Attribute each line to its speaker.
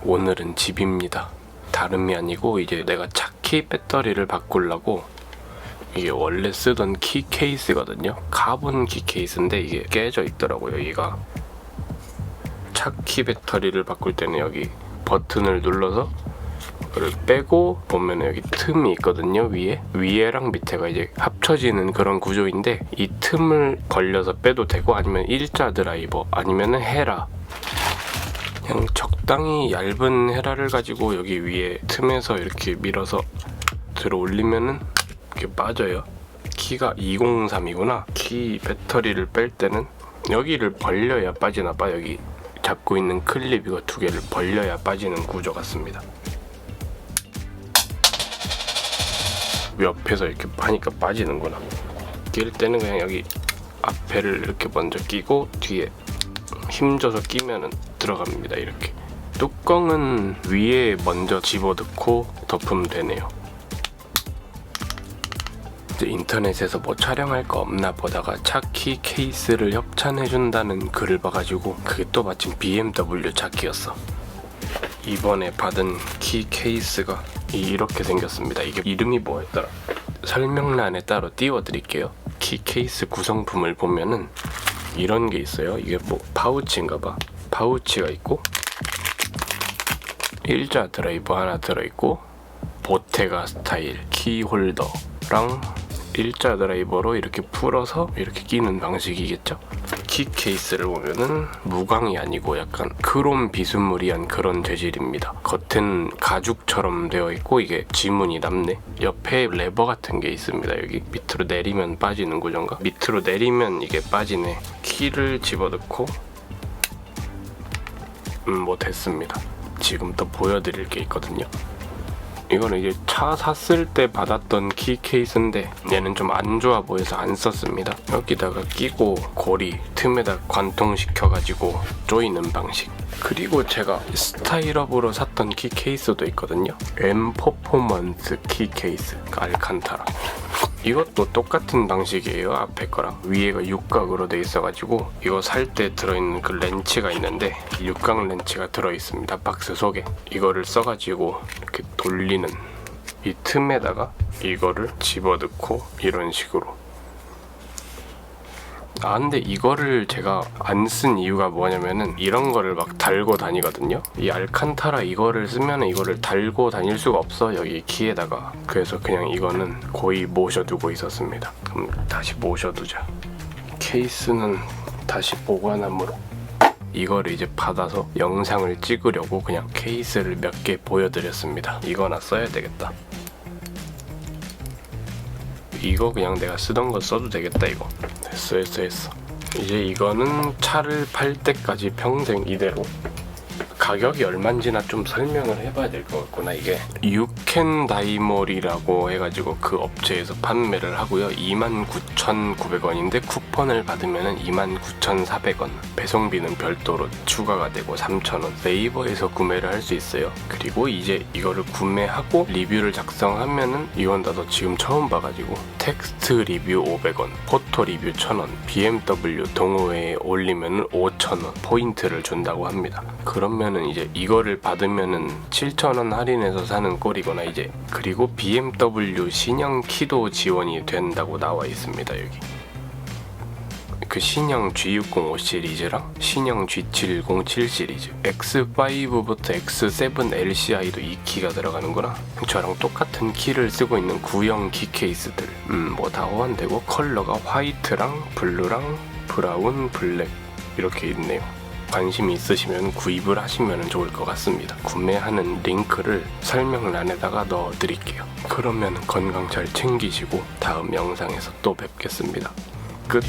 Speaker 1: 오늘은 집입니다. 다름이 아니고 이제 내가 차 키 배터리를 바꾸려고, 이게 원래 쓰던 키 케이스거든요. 카본 키 케이스인데 이게 깨져 있더라고요. 여기가 차 키 배터리를 바꿀 때는 여기 버튼을 눌러서 이걸 빼고 보면 여기 틈이 있거든요. 위에랑 밑에가 이제 합쳐지는 그런 구조인데, 이 틈을 벌려서 빼도 되고 아니면 일자 드라이버 아니면 헤라, 그냥 적당히 얇은 헤라를 가지고 여기 위에 틈에서 이렇게 밀어서 들어 올리면은 이렇게 빠져요. 키가 203이구나. 키 배터리를 뺄 때는 여기를 벌려야 빠지나 봐. 여기 잡고 있는 클립 이거 두 개를 벌려야 빠지는 구조 같습니다. 옆에서 이렇게 하니까 빠지는구나. 낄 때는 그냥 여기 앞에를 이렇게 먼저 끼고 뒤에 힘줘서 끼면은 들어갑니다. 이렇게 뚜껑은 위에 먼저 집어넣고 덮으면 되네요. 이제 인터넷에서 뭐 촬영할 거 없나 보다가 차키 케이스를 협찬해준다는 글을 봐가지고, 그게 또 마침 BMW 차키였어. 이번에 받은 키 케이스가 이렇게 생겼습니다. 이게 이름이 뭐였더라? 설명란에 따로 띄워드릴게요. 키 케이스 구성품을 보면은 이런 게 있어요. 이게 뭐 파우치인가봐. 파우치가 있고 일자 드라이버 하나 들어있고 보테가 스타일 키홀더랑 일자 드라이버로 이렇게 풀어서 이렇게 끼는 방식이겠죠. 키 케이스를 보면은 무광이 아니고 약간 크롬 비스무리한 그런 재질입니다. 겉은 가죽처럼 되어 있고 이게 지문이 남네. 옆에 레버 같은 게 있습니다. 여기 밑으로 내리면 빠지는 구조인가? 밑으로 내리면 이게 빠지네. 키를 집어넣고 뭐 됐습니다. 지금 또 보여드릴 게 있거든요. 이거는 이제 차 샀을 때 받았던 키 케이스인데 얘는 좀 안 좋아 보여서 안 썼습니다. 여기다가 끼고 고리 틈에다 관통시켜가지고 조이는 방식. 그리고 제가 스타일업으로 샀던 키 케이스도 있거든요. M 퍼포먼스 키 케이스 알칸타라. 이것도 똑같은 방식이에요. 앞에 거랑 위에가 육각으로 돼 있어가지고 이거 살 때 들어있는 그 렌치가 있는데 육각 렌치가 들어있습니다. 박스 속에. 이거를 써가지고 이렇게 돌리는 이 틈에다가 이거를 집어넣고 이런 식으로. 근데 이거를 제가 안 쓴 이유가 뭐냐면은 이런 거를 막 달고 다니거든요. 이 알칸타라 이거를 쓰면은 이거를 달고 다닐 수가 없어, 여기 키에다가. 그래서 그냥 이거는 거의 모셔두고 있었습니다. 그럼 다시 모셔두자. 케이스는 다시 보관함으로. 이거를 이제 받아서 영상을 찍으려고 그냥 케이스를 몇 개 보여드렸습니다. 이거나 써야 되겠다. 이거 그냥 내가 쓰던 거 써도 되겠다. 이거 됐어. 이제 이거는 차를 팔 때까지 평생 이대로. 가격이 얼마인지나 좀 설명을 해봐야 될 것 같구나. 이게 유캔다이몰이라고 해가지고 그 업체에서 판매를 하고요. 29,900원인데 쿠폰을 받으면 29,400원. 배송비는 별도로 추가가 되고 3,000원. 네이버에서 구매를 할 수 있어요. 그리고 이제 이거를 구매하고 리뷰를 작성하면은, 이건 나도 지금 처음 봐가지고, 텍스트 리뷰 500원, 포토 리뷰 1,000원, BMW 동호회에 올리면 5,000원 포인트를 준다고 합니다. 그러면은 이제 이거를 받으면은 7,000원 할인해서 사는 꼴이거나 이제. 그리고 BMW 신형 키도 지원이 된다고 나와 있습니다. 여기 그 신형 G605 시리즈랑 신형 G707 시리즈, X5부터 X7 LCI도 이 키가 들어가는구나. 저랑 똑같은 키를 쓰고 있는 구형 키 케이스들 뭐 다 호환되고, 컬러가 화이트랑 블루랑 브라운, 블랙 이렇게 있네요. 관심이 있으시면 구입을 하시면 좋을 것 같습니다. 구매하는 링크를 설명란에다가 넣어드릴게요. 그러면 건강 잘 챙기시고 다음 영상에서 또 뵙겠습니다. 끝.